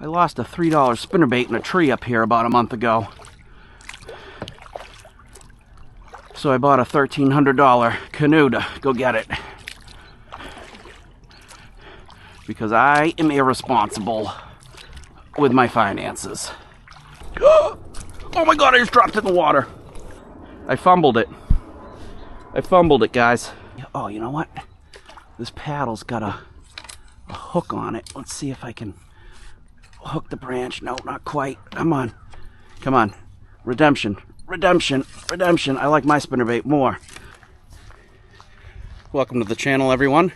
I lost a $3 spinnerbait in a tree up here about a month ago. So I bought a $1,300 canoe to go get it. Because I am irresponsible with my finances. Oh my God, I just dropped it in the water. I fumbled it. Guys. Oh, you know what? This paddle's got a hook on it. Let's see if I can hook the branch. No, not quite. Come on. Come on. Redemption. Redemption. Redemption. I like my spinnerbait more. Welcome to the channel, everyone.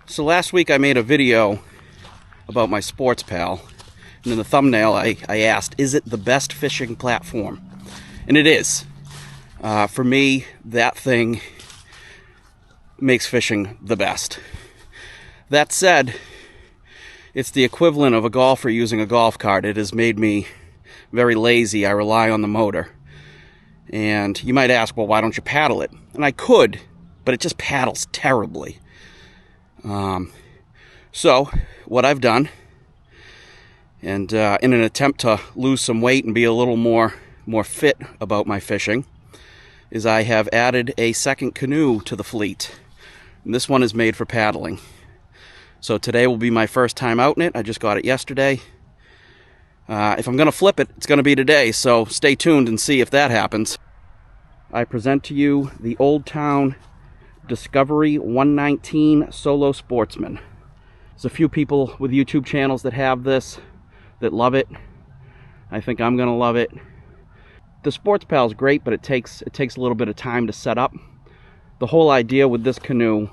So last week I made a video about my Sports Pal. And in the thumbnail I asked, is it the best fishing platform? And it is. For me, that thing makes fishing the best. That said, it's the equivalent of a golfer using a golf cart. It has made me very lazy. I rely on the motor. And you might ask, well, why don't you paddle it? And I could, but it just paddles terribly. So what I've done, and in an attempt to lose some weight and be a little more fit about my fishing, is I have added a second canoe to the fleet. And this one is made for paddling. So today will be my first time out in it. I just got it yesterday. If I'm going to flip it, it's going to be today, so stay tuned and see if that happens. I present to you the Old Town Discovery 119 Solo Sportsman. There's a few people with YouTube channels that have this, that love it. I think I'm going to love it. The Sports Pal is great, but it takes a little bit of time to set up. The whole idea with this canoe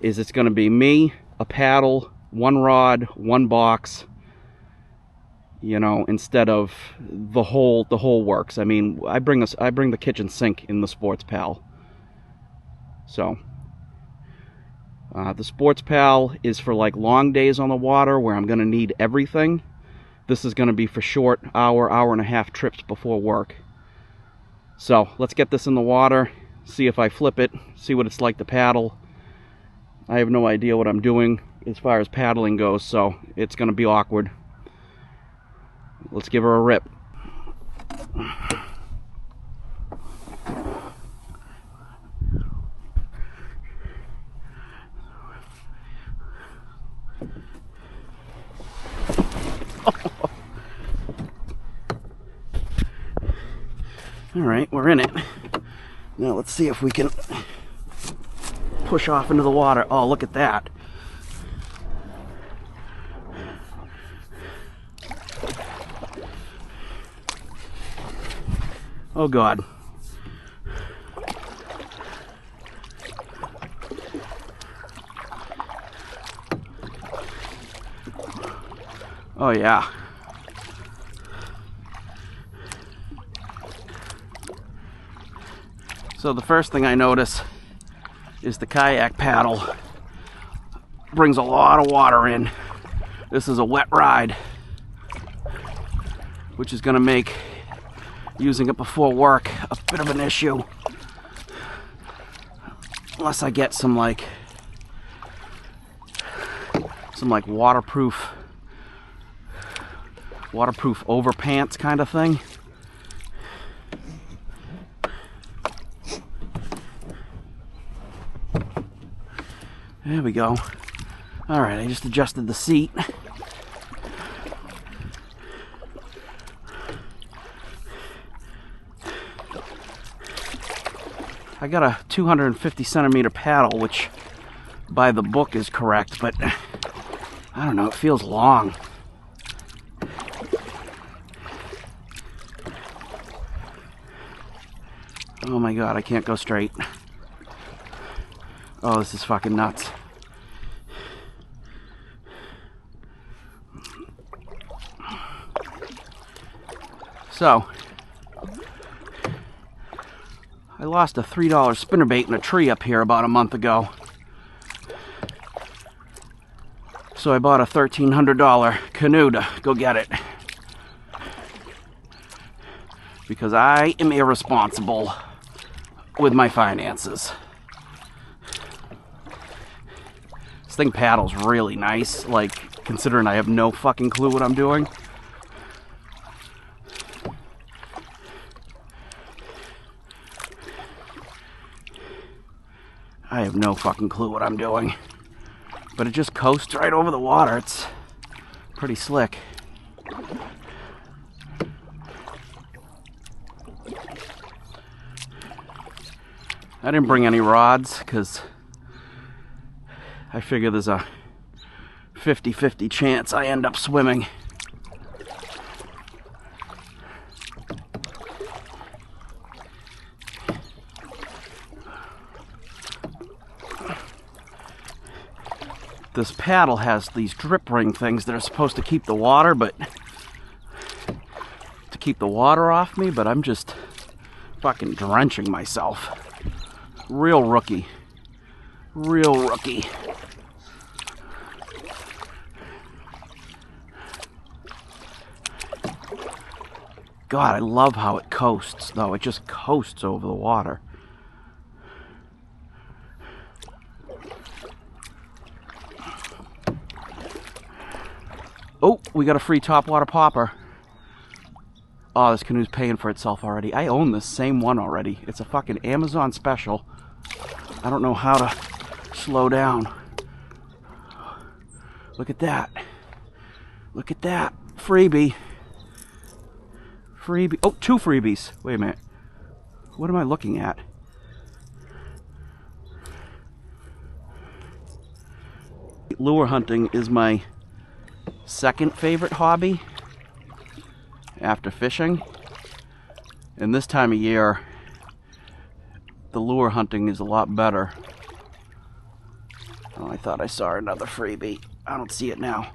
is it's going to be me, a paddle, one rod, one box, you know, instead of the whole works. I mean, I bring the kitchen sink in the Sports Pal. So the Sports Pal is for like long days on the water where I'm going to need everything. This is going to be for short hour and a half trips before work. So let's get this in the water, see if I flip it, see what it's like to paddle. I have no idea what I'm doing as far as paddling goes, so it's going to be awkward. Let's give her a rip. All right, we're in it. Now let's see if we can push off into the water. Oh, look at that. Oh God. Oh yeah. So the first thing I notice is the kayak paddle brings a lot of water in. This is a wet ride, which is going to make using it before work a bit of an issue. Unless I get some waterproof overpants kind of thing. There we go. All right, I just adjusted the seat. I got a 250 centimeter paddle, which by the book is correct, but I don't know, it feels long. Oh my God, I can't go straight. Oh, this is fucking nuts. So, I lost a $3 spinnerbait in a tree up here about a month ago. So I bought a $1,300 canoe to go get it. Because I am irresponsible with my finances. This thing paddles really nice, like, considering I have no fucking clue what I'm doing. I have no fucking clue what I'm doing. But it just coasts right over the water. It's pretty slick. I didn't bring any rods because I figure there's a 50-50 chance I end up swimming. This paddle has these drip ring things that are supposed to keep the water, but to keep the water off me, but I'm just fucking drenching myself. Real rookie. Real rookie. God, I love how it coasts, though. It just coasts over the water. Oh, we got a free topwater popper. Oh, this canoe's paying for itself already. I own this same one already. It's a fucking Amazon special. I don't know how to slow down. Look at that. Look at that. Freebie. Freebie. Oh, 2 freebies. Wait a minute. What am I looking at? Lure hunting is my second favorite hobby after fishing, and this time of year the lure hunting is a lot better. Oh, I thought I saw another freebie. I don't see it now.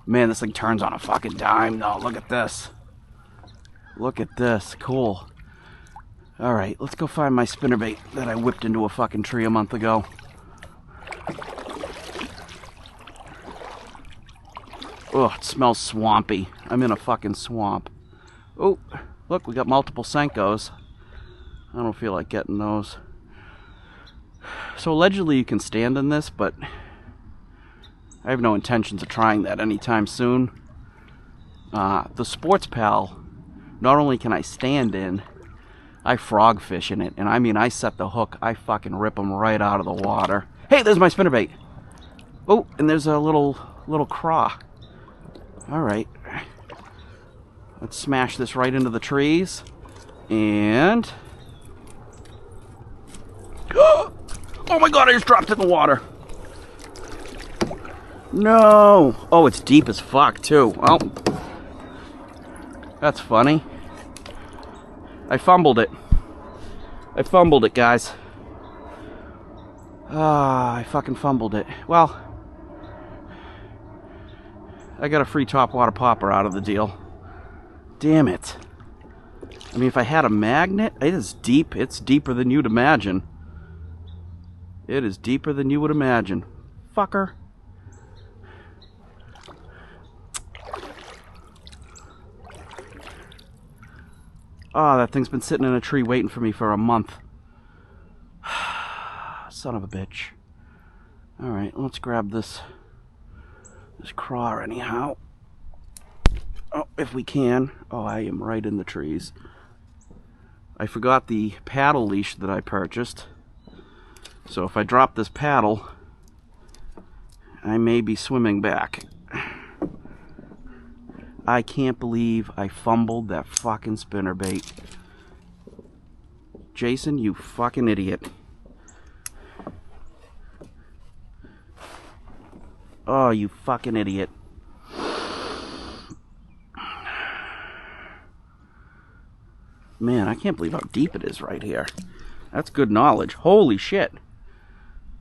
Man, this thing turns on a fucking dime though. Look at this. Look at this. Cool. Alright, let's go find my spinnerbait that I whipped into a fucking tree a month ago. Oh, it smells swampy. I'm in a fucking swamp. Oh, look, we got multiple Senkos. I don't feel like getting those. So allegedly you can stand in this, but I have no intentions of trying that anytime soon. The Sports Pal, not only can I stand in, I frog fish in it. And I mean, I set the hook, I fucking rip them right out of the water. Hey, there's my spinnerbait. Oh, and there's a little craw. Alright, let's smash this right into the trees, and... Oh my god, I just dropped it in the water! No! Oh, it's deep as fuck, too. Well, that's funny. I fumbled it. I fumbled it, guys. Ah, I fucking fumbled it. Well... I got a free topwater popper out of the deal. Damn it. I mean, if I had a magnet, it is deep. It's deeper than you'd imagine. It is deeper than you would imagine. Fucker. Oh, that thing's been sitting in a tree waiting for me for a month. Son of a bitch. Alright, let's grab this craw anyhow. Oh, if we can. Oh, I am right in the trees. I forgot the paddle leash that I purchased. So if I drop this paddle, I may be swimming back. I can't believe I fumbled that fucking spinnerbait. Jason, you fucking idiot. Oh, you fucking idiot. Man, I can't believe how deep it is right here. That's good knowledge. Holy shit.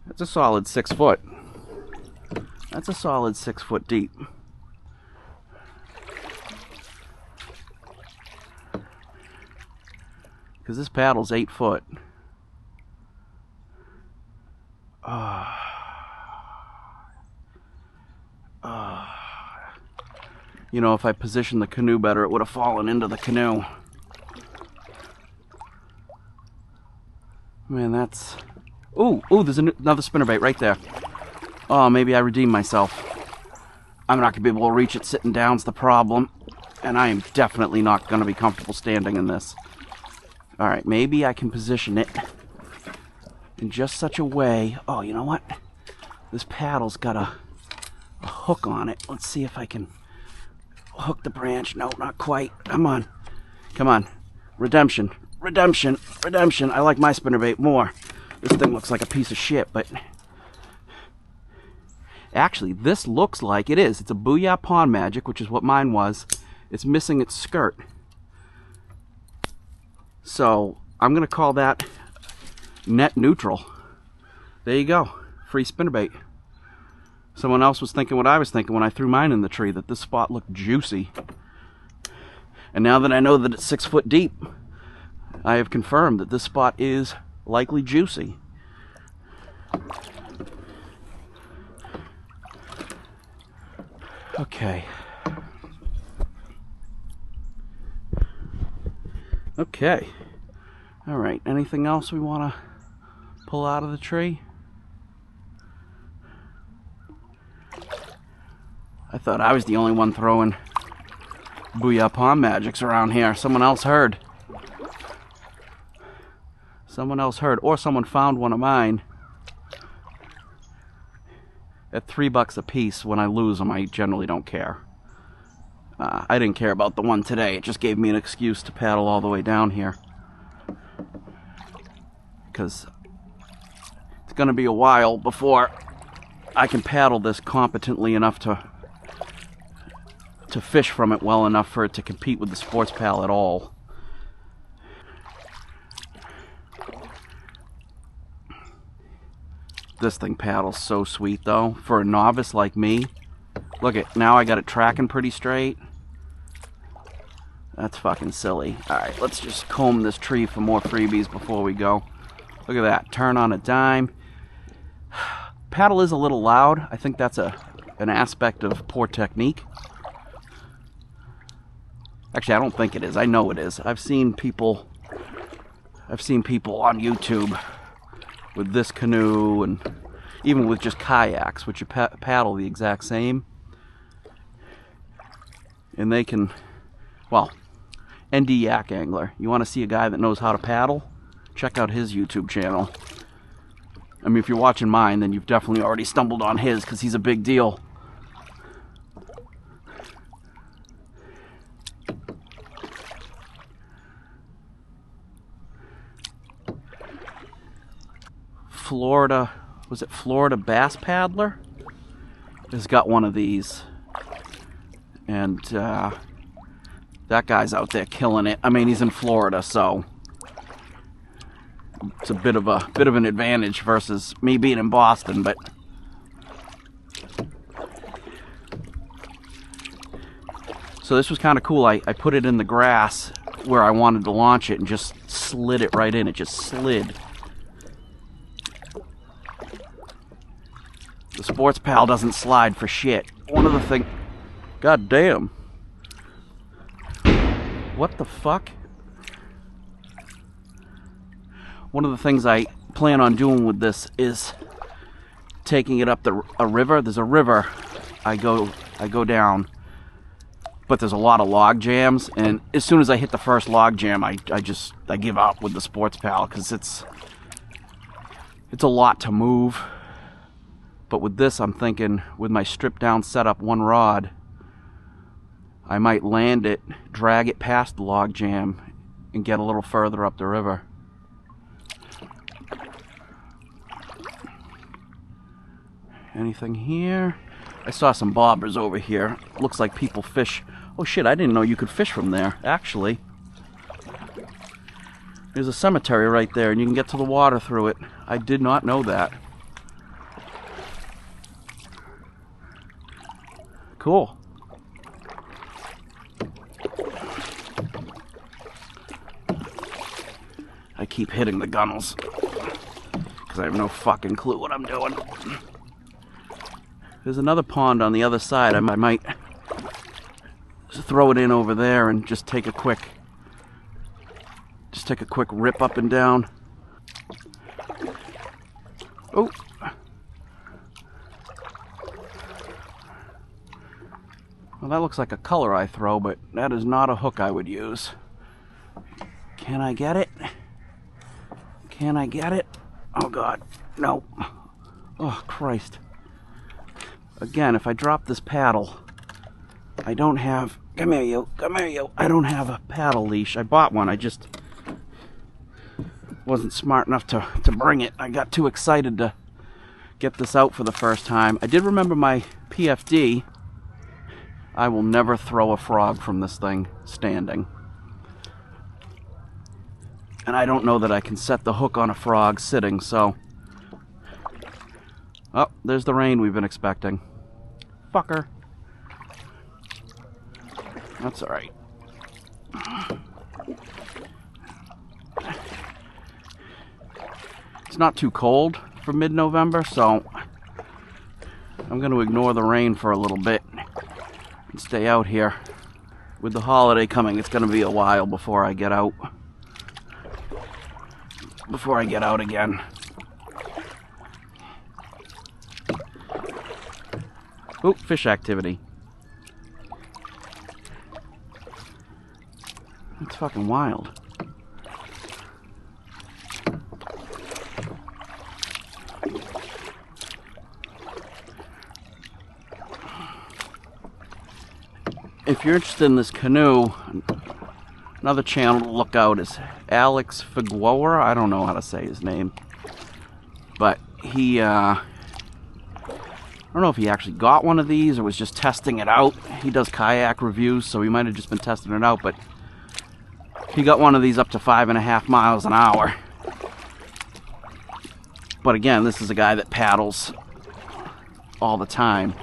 That's a solid 6 foot. That's a solid 6 foot deep. Because this paddle's 8 foot. You know, if I positioned the canoe better, it would have fallen into the canoe. Man, that's... Ooh, there's another spinnerbait right there. Oh, maybe I redeemed myself. I'm not going to be able to reach it sitting down's the problem. And I am definitely not going to be comfortable standing in this. Alright, maybe I can position it in just such a way. Oh, you know what? This paddle's got a hook on it. Let's see if I can hook the branch. No, not quite. Come on. Come on. Redemption. Redemption. Redemption. I like my spinnerbait more. This thing looks like a piece of shit, but... Actually, this looks like it is. It's a Booyah Pond Magic, which is what mine was. It's missing its skirt. So, I'm going to call that net neutral. There you go. Free spinnerbait. Someone else was thinking what I was thinking when I threw mine in the tree, that this spot looked juicy. And now that I know that it's 6 foot deep, I have confirmed that this spot is likely juicy. Okay. Okay. All right. Anything else we want to pull out of the tree? I thought I was the only one throwing Booyah Pond Magics around here. Someone else heard. Someone else heard. Or someone found one of mine. At $3 a piece. When I lose them, I generally don't care. I didn't care about the one today. It just gave me an excuse to paddle all the way down here. Because it's going to be a while before I can paddle this competently enough to fish from it well enough for it to compete with the sports pal at all. This thing paddles so sweet though. For a novice like me, look at, now I got it tracking pretty straight. That's fucking silly. Alright, let's just comb this tree for more freebies before we go. Look at that, turn on a dime. Paddle is a little loud. I think that's an aspect of poor technique. Actually, I don't think it is. I know it is. I've seen people on YouTube with this canoe and even with just kayaks, which you paddle the exact same. And they can, well, ND Yak Angler. You want to see a guy that knows how to paddle? Check out his YouTube channel. I mean, if you're watching mine, then you've definitely already stumbled on his because he's a big deal. Florida, was it Florida Bass Paddler? Has got one of these. And that guy's out there killing it. I mean, he's in Florida, so it's a bit of an advantage versus me being in Boston, but so this was kind of cool. I put it in the grass where I wanted to launch it and just slid it right in. It just slid. The sports pal doesn't slide for shit. One of the things, god damn. What the fuck? One of the things I plan on doing with this is taking it up a river. There's a river I go down, but there's a lot of log jams, and as soon as I hit the first log jam, I give up with the sports pal because it's a lot to move. But with this, I'm thinking with my stripped down setup, one rod, I might land it, drag it past the log jam, and get a little further up the river. Anything here? I saw some bobbers over here. Looks like people fish. Oh shit, I didn't know you could fish from there, actually. There's a cemetery right there, and you can get to the water through it. I did not know that. Cool. I keep hitting the gunnels because I have no fucking clue what I'm doing. There's another pond on the other side. I might throw it in over there and just take a quick rip up and down. Well, that looks like a color I throw, but that is not a hook I would use. Can I get it? Can I get it? Oh God, no. Oh Christ. Again, if I drop this paddle, I don't have, come here you, I don't have a paddle leash. I bought one, I just wasn't smart enough to bring it. I got too excited to get this out for the first time. I did remember my PFD. I will never throw a frog from this thing standing. And I don't know that I can set the hook on a frog sitting, so... Oh, there's the rain we've been expecting. Fucker. That's alright. It's not too cold for mid-November, so I'm going to ignore the rain for a little bit and stay out here. With the holiday coming, it's going to be a while before I get out. Before I get out again. Ooh, fish activity. That's fucking wild. If you're interested in this canoe, another channel to look out is Alex Figueroa. I don't know how to say his name. But he, I don't know if he actually got one of these or was just testing it out. He does kayak reviews, so he might have just been testing it out, but he got one of these up to 5.5 miles an hour. But again, this is a guy that paddles all the time.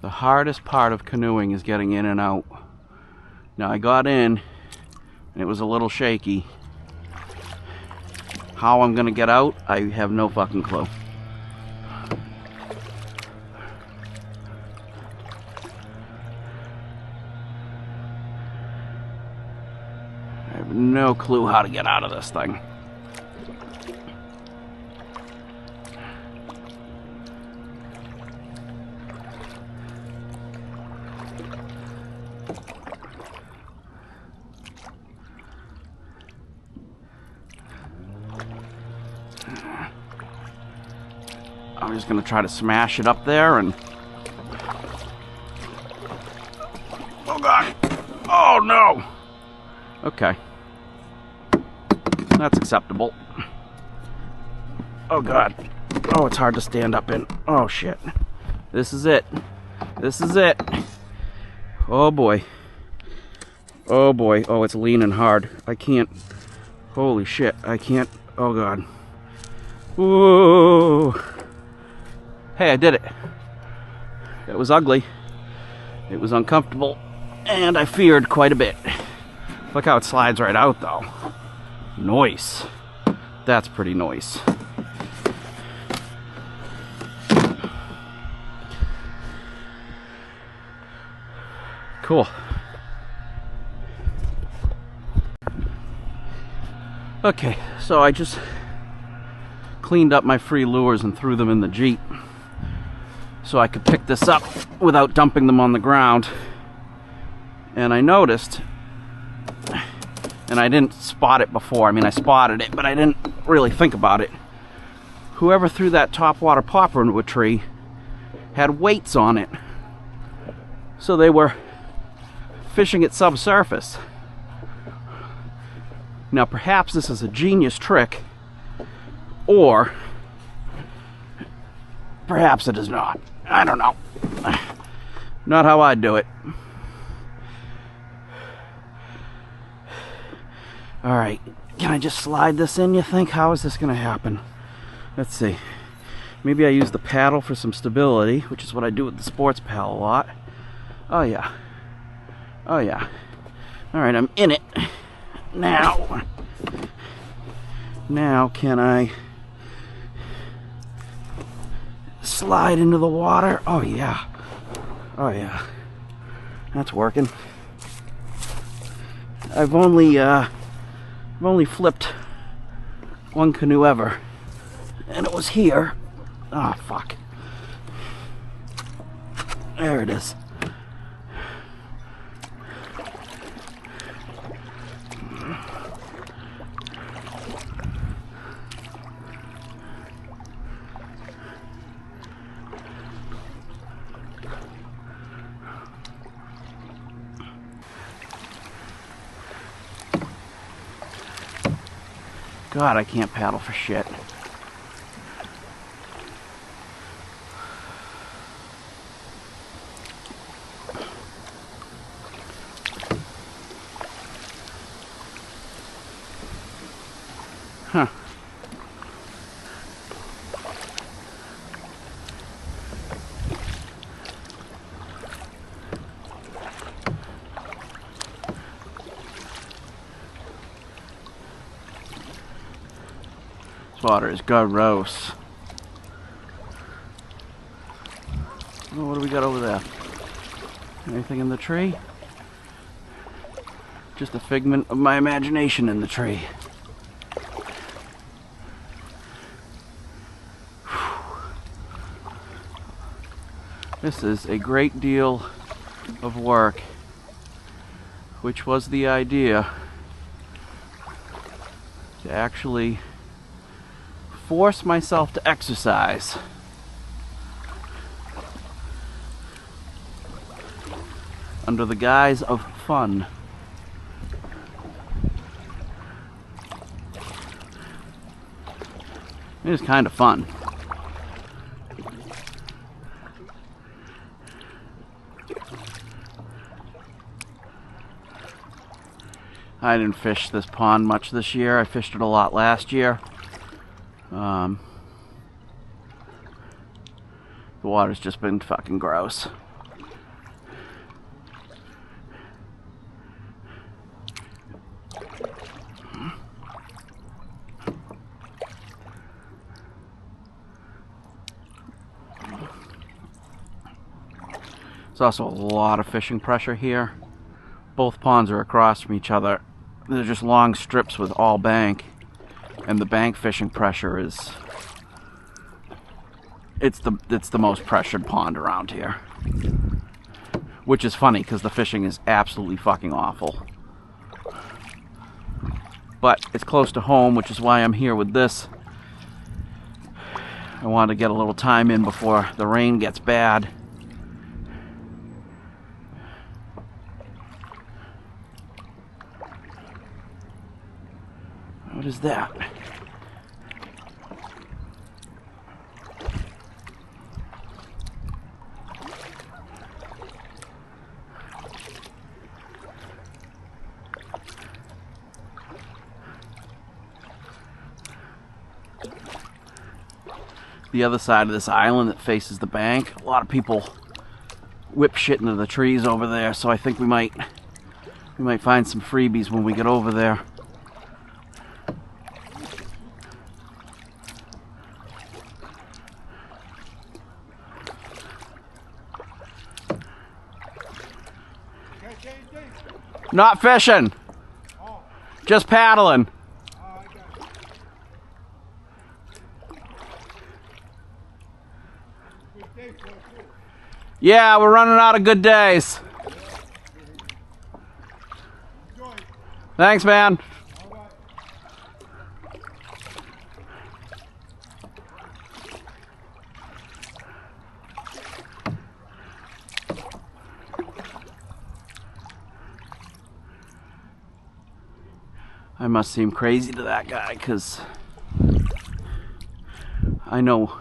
The hardest part of canoeing is getting in and out. Now I got in and it was a little shaky. How I'm gonna get out, I have no fucking clue. I have no clue how to get out of this thing. I'm just gonna try to smash it up there and... Oh God! Oh no! Okay. That's acceptable. Oh God. Oh, it's hard to stand up in. Oh shit. This is it. This is it. Oh boy. Oh boy. Oh, it's leaning hard. I can't. Holy shit. I can't. Oh God. Whoa. Hey, I did it. It was ugly. It was uncomfortable. And I feared quite a bit. Look how it slides right out, though. Nice. That's pretty nice. Cool. Okay, so I just cleaned up my free lures and threw them in the Jeep so I could pick this up without dumping them on the ground. And I noticed, and I didn't spot it before, I mean I spotted it, but I didn't really think about it. Whoever threw that topwater popper into a tree had weights on it. So they were fishing at subsurface. Now perhaps this is a genius trick, or perhaps it is not. I don't know. Not how I do it. Alright, can I just slide this in, you think? How is this going to happen? Let's see. Maybe I use the paddle for some stability, which is what I do with the sports paddle a lot. Oh yeah. Oh yeah. Alright, I'm in it. Now can I slide into the water? Oh yeah. Oh yeah. That's working. I've only flipped one canoe ever, and it was here. Oh fuck! There it is. God, I can't paddle for shit. Huh. This water is gross. Oh, what do we got over there? Anything in the tree? Just a figment of my imagination in the tree. This is a great deal of work, which was the idea, to actually force myself to exercise. Under the guise of fun. It is kind of fun. I didn't fish this pond much this year. I fished it a lot last year. The water's just been fucking gross. There's also a lot of fishing pressure here. Both ponds are across from each other. They're just long strips with all bank, and the bank fishing pressure is it's the most pressured pond around here, which is funny because the fishing is absolutely fucking awful. But it's close to home, which is why I'm here with this. I wanted to get a little time in before the rain gets bad. What is that? The other side of this island that faces the bank, a lot of people whip shit into the trees over there, so I think we might find some freebies when we get over there. Not fishing. Just paddling. Yeah, we're running out of good days. Thanks, man. I must seem crazy to that guy, because I know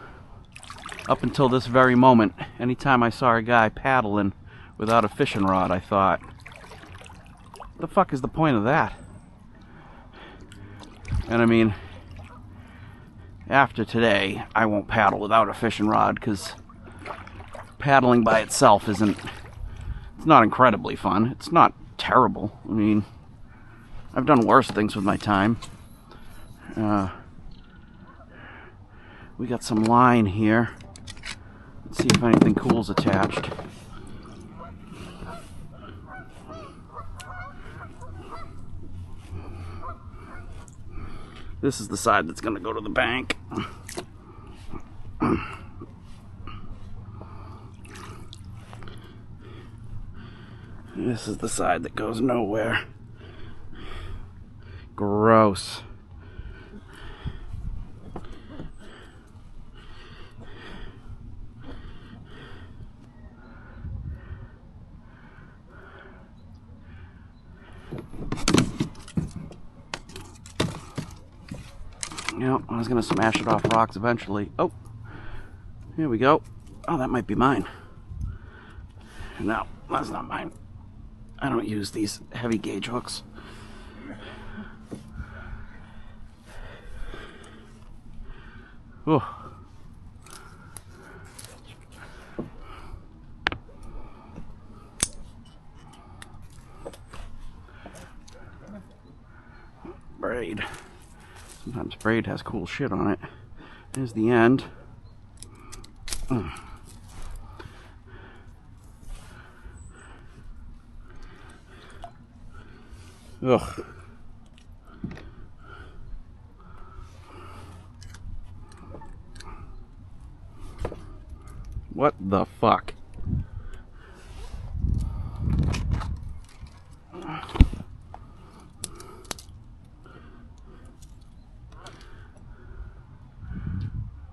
up until this very moment, anytime I saw a guy paddling without a fishing rod, I thought, what the fuck is the point of that? And I mean, after today, I won't paddle without a fishing rod, because paddling by itself it's not incredibly fun. It's not terrible. I mean, I've done worse things with my time. We got some line here. Let's see if anything cool's attached. This is the side that's going to go to the bank. This is the side that goes nowhere. Gross. Yep, I was going to smash it off rocks eventually. Oh, here we go. Oh, that might be mine. No, that's not mine. I don't use these heavy gauge hooks. Oh. Braid. Sometimes braid has cool shit on it. There's the end. Ugh. What the fuck?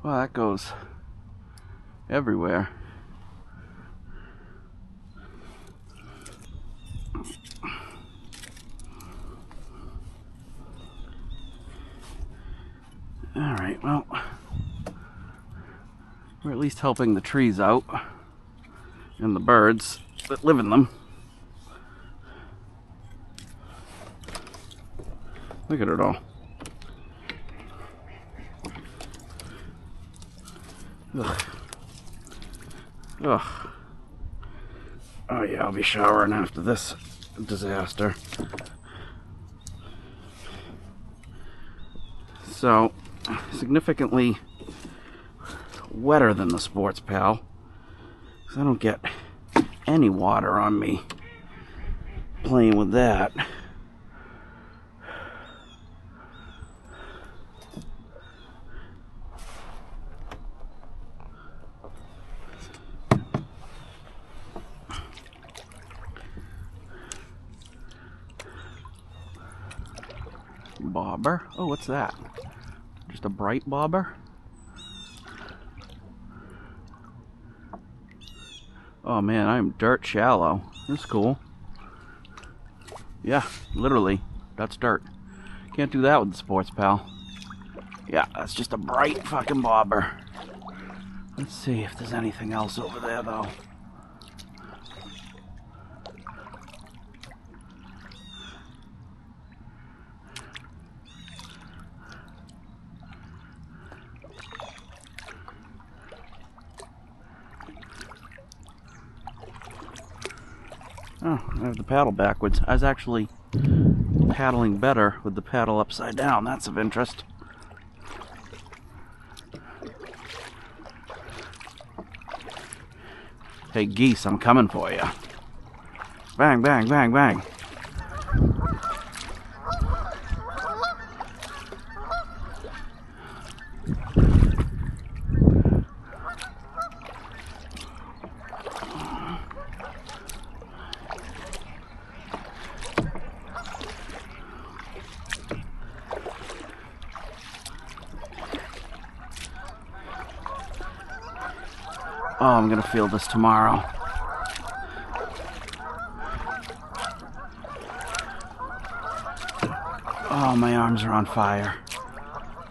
Well, that goes everywhere. Alright, well, we're at least helping the trees out and the birds that live in them. Look at it all. Ugh. Ugh. Oh yeah, I'll be showering after this disaster. So, significantly wetter than the Sports Pal, because I don't get any water on me playing with that. Bobber? Oh, what's that? Just a bright bobber? Oh man, I'm dirt shallow. That's cool. Yeah, literally, that's dirt. Can't do that with the Sports Pal. Yeah, that's just a bright fucking bobber. Let's see if there's anything else over there though. Oh, I have the paddle backwards. I was actually paddling better with the paddle upside down. That's of interest. Hey geese, I'm coming for you. Bang, bang, bang, bang. Oh, I'm gonna feel this tomorrow. Oh, my arms are on fire.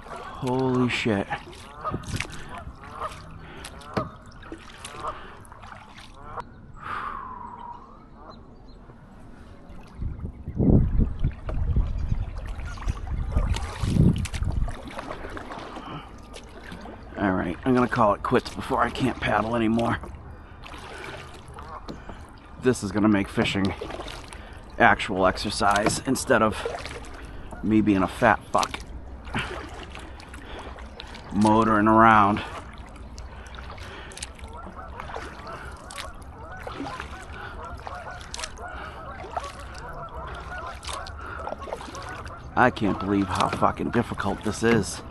Holy shit. Alright, I'm gonna call it quits before I can't paddle anymore. This is gonna make fishing actual exercise instead of me being a fat fuck motoring around. I can't believe how fucking difficult this is.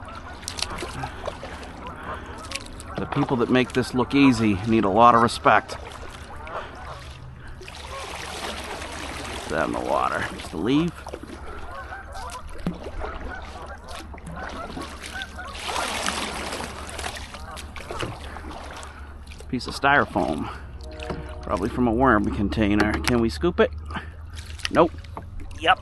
The people that make this look easy need a lot of respect. Put that in the water. Just to leave. Piece of styrofoam. Probably from a worm container. Can we scoop it? Nope. Yep.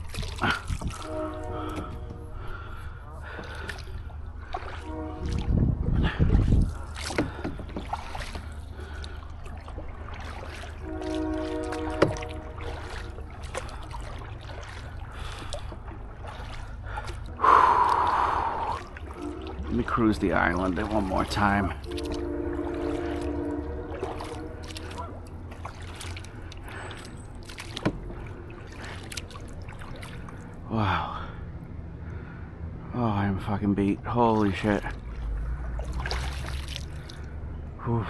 Let me cruise the island one more time. Wow. Oh, I'm fucking beat. Holy shit. Whew.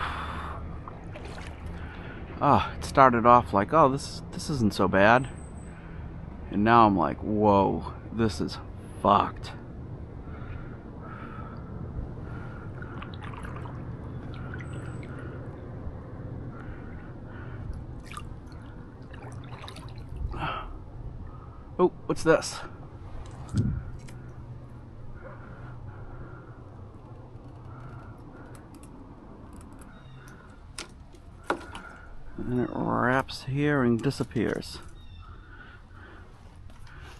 Oh, it started off like, oh, this isn't so bad. And now I'm like, whoa, this is fucked. Oh, what's this? And it wraps here and disappears.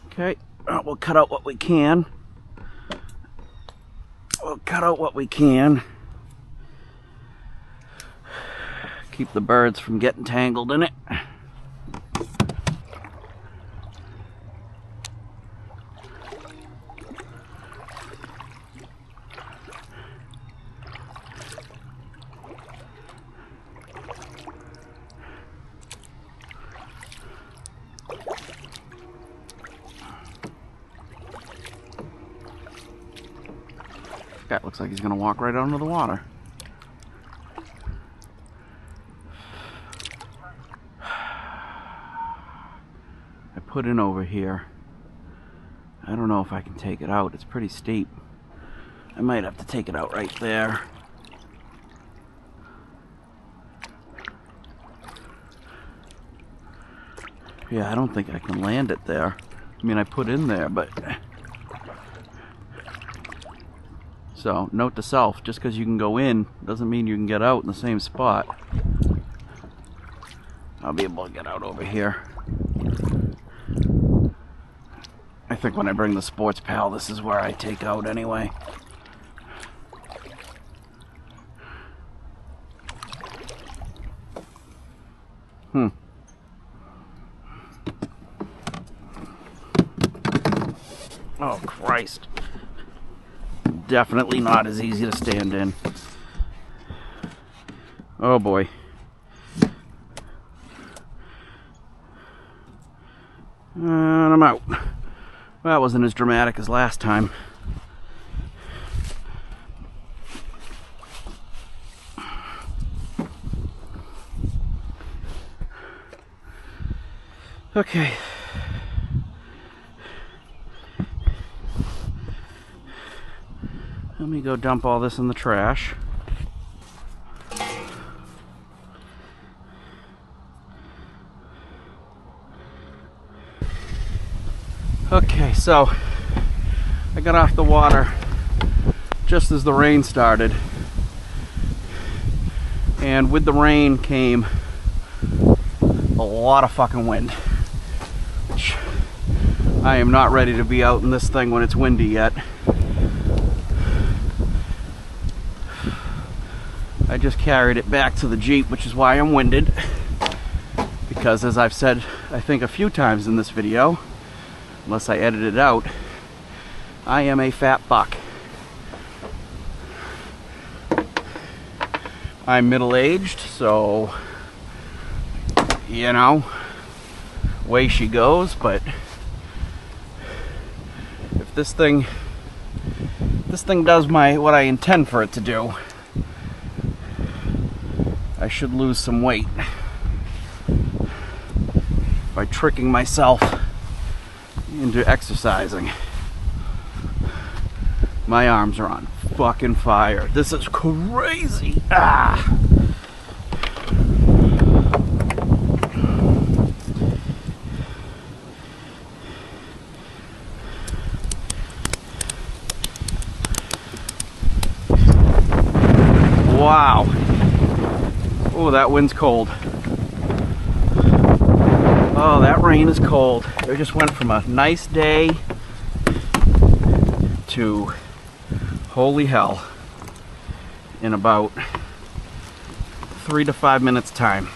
Okay, we'll cut out what we can. We'll cut out what we can. Keep the birds from getting tangled in it. That looks like he's gonna walk right out into the water. I put in over here. I don't know if I can take it out. It's pretty steep. I might have to take it out right there. Yeah, I don't think I can land it there. I mean, I put in there, but... So, note to self, just because you can go in doesn't mean you can get out in the same spot. I'll be able to get out over here. I think when I bring the Sports Pal, this is where I take out anyway. Oh, Christ. Definitely not as easy to stand in. Oh boy. And I'm out. Well, that wasn't as dramatic as last time. Okay. Let me go dump all this in the trash. Okay, so I got off the water just as the rain started. And with the rain came a lot of fucking wind. Which I am not ready to be out in this thing when it's windy yet. I just carried it back to the Jeep, which is why I'm winded. Because as I've said, I think a few times in this video, unless I edit it out, I am a fat buck. I'm middle-aged, so, you know, way she goes, but if this thing does what I intend for it to do, I should lose some weight by tricking myself into exercising. My arms are on fucking fire. This is crazy. Ah. Wow. Oh, that wind's cold. Oh, that rain is cold. It just went from a nice day to holy hell in about 3 to 5 minutes time.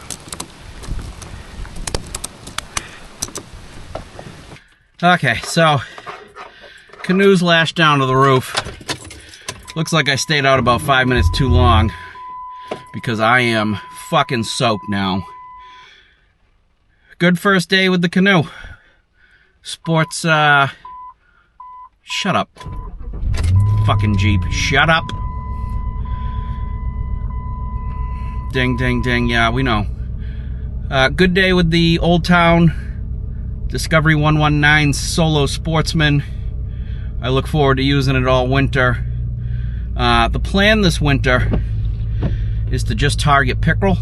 Okay, so canoe's lashed down to the roof. Looks like I stayed out about 5 minutes too long because I am fucking soaked now. Good first day with the canoe. Sports, shut up. Fucking Jeep, shut up. Ding, ding, ding, yeah, we know. Good day with the Old Town Discovery 119 Solo Sportsman. I look forward to using it all winter. The plan this winter is to just target pickerel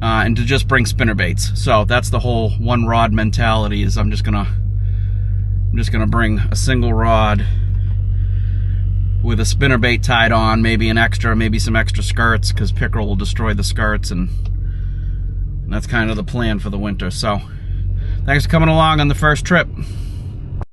and to just bring spinnerbaits. So that's the whole one rod mentality. Is I'm just gonna bring a single rod with a spinnerbait tied on, maybe some extra skirts, because pickerel will destroy the skirts, and that's kind of the plan for the winter. So thanks for coming along on the first trip.